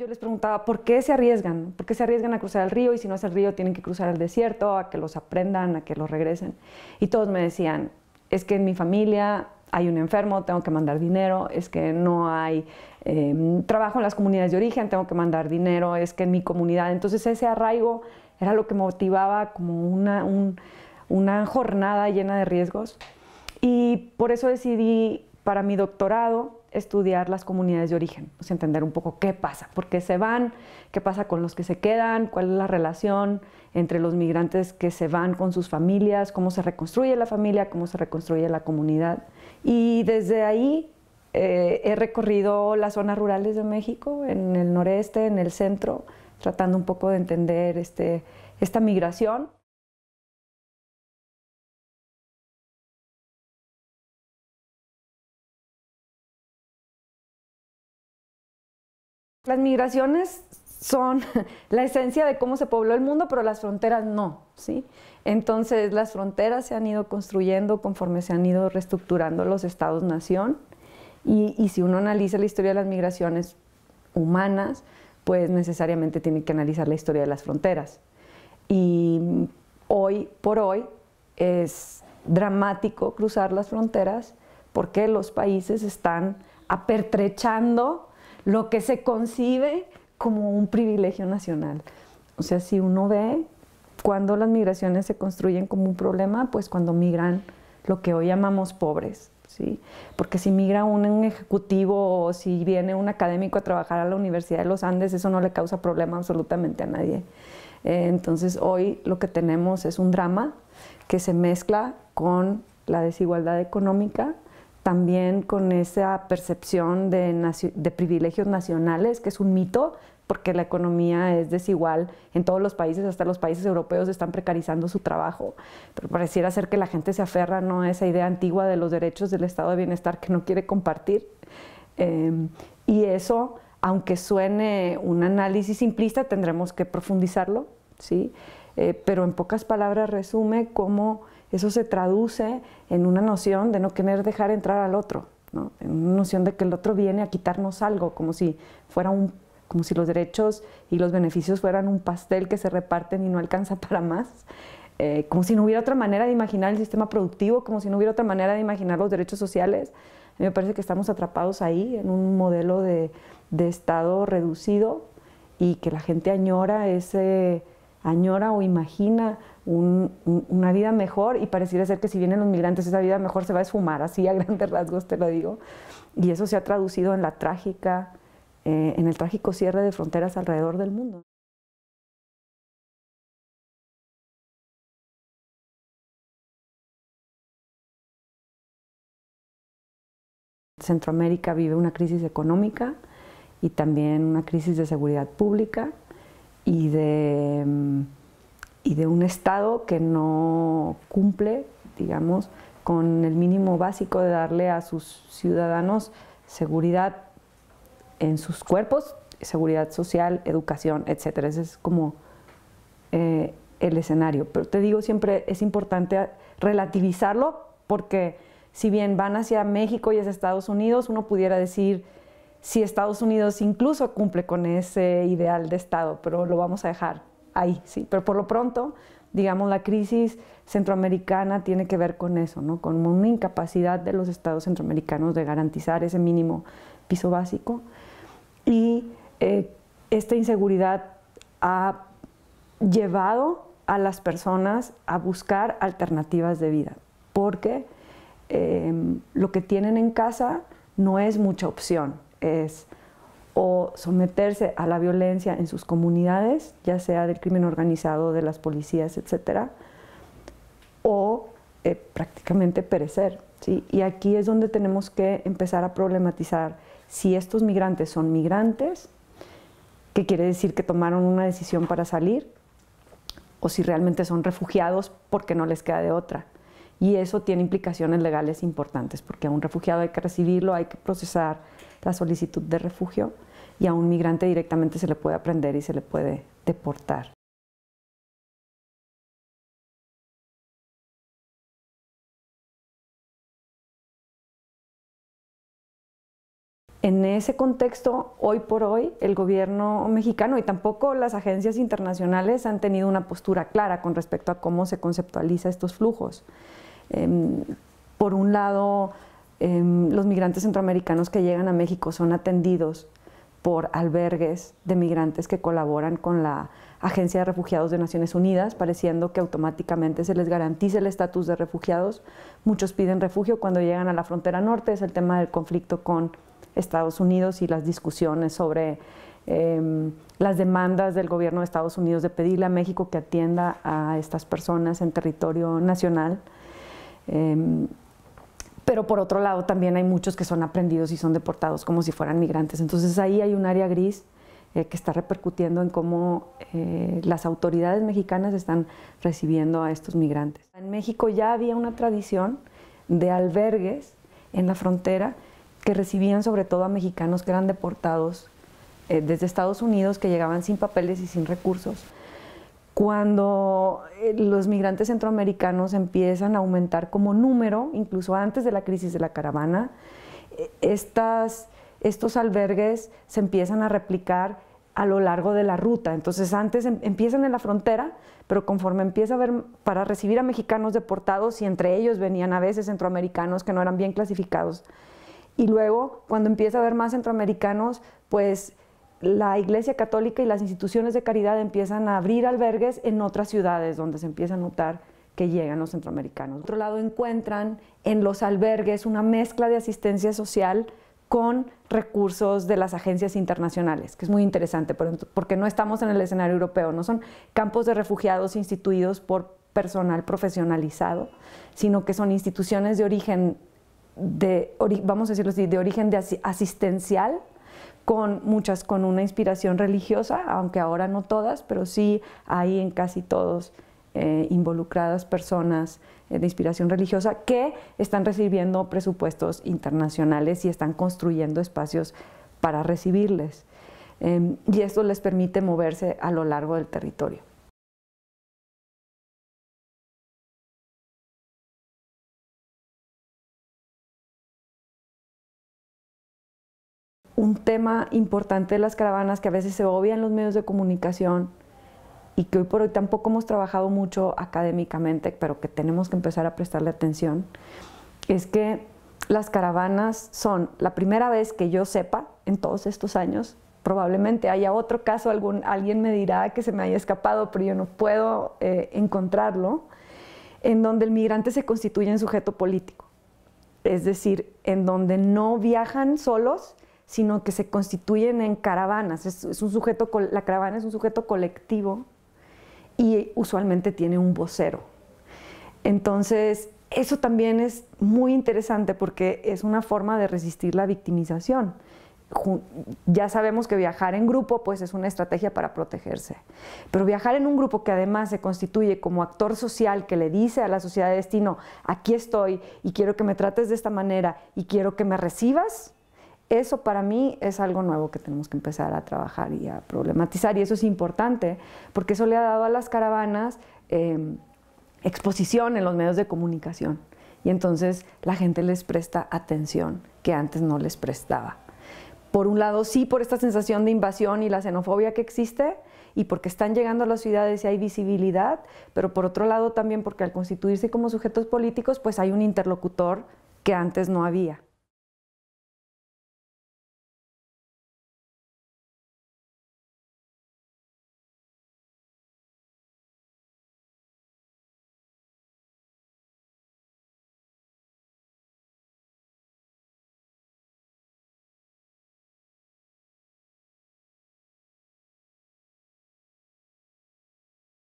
Yo les preguntaba, ¿por qué se arriesgan? ¿Por qué se arriesgan a cruzar el río? Y si no es el río, tienen que cruzar el desierto, a que los aprendan, a que los regresen. Y todos me decían, es que en mi familia hay un enfermo, tengo que mandar dinero, es que no hay trabajo en las comunidades de origen, tengo que mandar dinero, es que en mi comunidad. Entonces ese arraigo era lo que motivaba como una jornada llena de riesgos. Y por eso decidí para mi doctorado estudiar las comunidades de origen, pues entender un poco qué pasa, por qué se van, qué pasa con los que se quedan, cuál es la relación entre los migrantes que se van con sus familias, cómo se reconstruye la familia, cómo se reconstruye la comunidad. Y desde ahí he recorrido las zonas rurales de México, en el noreste, en el centro, tratando un poco de entender esta migración. Las migraciones son la esencia de cómo se pobló el mundo, pero las fronteras no, ¿sí? Entonces las fronteras se han ido construyendo conforme se han ido reestructurando los estados-nación y si uno analiza la historia de las migraciones humanas, pues necesariamente tiene que analizar la historia de las fronteras. Y hoy por hoy es dramático cruzar las fronteras porque los países están apertrechando lo que se concibe como un privilegio nacional. O sea, si uno ve cuando las migraciones se construyen como un problema, pues cuando migran lo que hoy llamamos pobres, ¿sí? Porque si migra un ejecutivo o si viene un académico a trabajar a la Universidad de los Andes, eso no le causa problema absolutamente a nadie. Entonces hoy lo que tenemos es un drama que se mezcla con la desigualdad económica, también con esa percepción de privilegios nacionales, que es un mito, porque la economía es desigual en todos los países, hasta los países europeos están precarizando su trabajo, pero pareciera ser que la gente se aferra, ¿no?, a esa idea antigua de los derechos del estado de bienestar que no quiere compartir. Y eso, aunque suene un análisis simplista, tendremos que profundizarlo, ¿sí? Pero en pocas palabras resume cómo eso se traduce en una noción de no querer dejar entrar al otro, ¿no? En una noción de que el otro viene a quitarnos algo, como si los derechos y los beneficios fueran un pastel que se reparten y no alcanza para más, como si no hubiera otra manera de imaginar el sistema productivo, como si no hubiera otra manera de imaginar los derechos sociales. A mí me parece que estamos atrapados ahí en un modelo de Estado reducido y que la gente añora o imagina una vida mejor y pareciera ser que si vienen los migrantes esa vida mejor se va a esfumar, así a grandes rasgos te lo digo. Y eso se ha traducido en en el trágico cierre de fronteras alrededor del mundo. Centroamérica vive una crisis económica y también una crisis de seguridad pública y de un Estado que no cumple, digamos, con el mínimo básico de darle a sus ciudadanos seguridad en sus cuerpos, seguridad social, educación, etc. Ese es como el escenario. Pero te digo, siempre es importante relativizarlo porque si bien van hacia México y hacia Estados Unidos, uno pudiera decir si Estados Unidos incluso cumple con ese ideal de Estado, pero lo vamos a dejar ahí, sí. Pero por lo pronto, digamos, la crisis centroamericana tiene que ver con eso, ¿no? Con una incapacidad de los estados centroamericanos de garantizar ese mínimo piso básico. Y esta inseguridad ha llevado a las personas a buscar alternativas de vida, porque lo que tienen en casa no es mucha opción, es o someterse a la violencia en sus comunidades, ya sea del crimen organizado, de las policías, etcétera, o prácticamente perecer, ¿sí? Y aquí es donde tenemos que empezar a problematizar si estos migrantes son migrantes, que quiere decir que tomaron una decisión para salir, o si realmente son refugiados porque no les queda de otra. Y eso tiene implicaciones legales importantes, porque a un refugiado hay que recibirlo, hay que procesar la solicitud de refugio, y a un migrante directamente se le puede aprehender y se le puede deportar. En ese contexto, hoy por hoy, el gobierno mexicano y tampoco las agencias internacionales han tenido una postura clara con respecto a cómo se conceptualiza estos flujos. Por un lado, los migrantes centroamericanos que llegan a México son atendidos por albergues de migrantes que colaboran con la Agencia de Refugiados de Naciones Unidas, pareciendo que automáticamente se les garantiza el estatus de refugiados. Muchos piden refugio cuando llegan a la frontera norte, es el tema del conflicto con Estados Unidos y las discusiones sobre las demandas del gobierno de Estados Unidos de pedirle a México que atienda a estas personas en territorio nacional. Pero por otro lado también hay muchos que son aprehendidos y son deportados como si fueran migrantes. Entonces ahí hay un área gris que está repercutiendo en cómo las autoridades mexicanas están recibiendo a estos migrantes. En México ya había una tradición de albergues en la frontera que recibían sobre todo a mexicanos que eran deportados desde Estados Unidos, que llegaban sin papeles y sin recursos. Cuando los migrantes centroamericanos empiezan a aumentar como número, incluso antes de la crisis de la caravana, estos albergues se empiezan a replicar a lo largo de la ruta. Entonces antes empiezan en la frontera, pero conforme empieza a haber para recibir a mexicanos deportados, y entre ellos venían a veces centroamericanos que no eran bien clasificados, y luego cuando empieza a haber más centroamericanos, pues la Iglesia Católica y las instituciones de caridad empiezan a abrir albergues en otras ciudades donde se empieza a notar que llegan los centroamericanos. Por otro lado, encuentran en los albergues una mezcla de asistencia social con recursos de las agencias internacionales, que es muy interesante porque no estamos en el escenario europeo, no son campos de refugiados instituidos por personal profesionalizado, sino que son instituciones de origen, vamos a decirlo así, de origen asistencial, con una inspiración religiosa, aunque ahora no todas, pero sí hay en casi todos involucradas personas de inspiración religiosa que están recibiendo presupuestos internacionales y están construyendo espacios para recibirles. Y esto les permite moverse a lo largo del territorio. Un tema importante de las caravanas que a veces se obvia en los medios de comunicación y que hoy por hoy tampoco hemos trabajado mucho académicamente, pero que tenemos que empezar a prestarle atención, es que las caravanas son la primera vez que yo sepa en todos estos años, probablemente haya otro caso, alguien me dirá que se me haya escapado, pero yo no puedo encontrarlo, en donde el migrante se constituye en sujeto político, es decir, en donde no viajan solos, sino que se constituyen en caravanas. La caravana es un sujeto colectivo y usualmente tiene un vocero. Entonces, eso también es muy interesante porque es una forma de resistir la victimización. Ya sabemos que viajar en grupo pues es una estrategia para protegerse, pero viajar en un grupo que además se constituye como actor social que le dice a la sociedad de destino, aquí estoy y quiero que me trates de esta manera y quiero que me recibas, eso para mí es algo nuevo que tenemos que empezar a trabajar y a problematizar, y eso es importante porque eso le ha dado a las caravanas exposición en los medios de comunicación, y entonces la gente les presta atención que antes no les prestaba. Por un lado sí, por esta sensación de invasión y la xenofobia que existe, y porque están llegando a las ciudades y hay visibilidad, pero por otro lado también porque al constituirse como sujetos políticos pues hay un interlocutor que antes no había.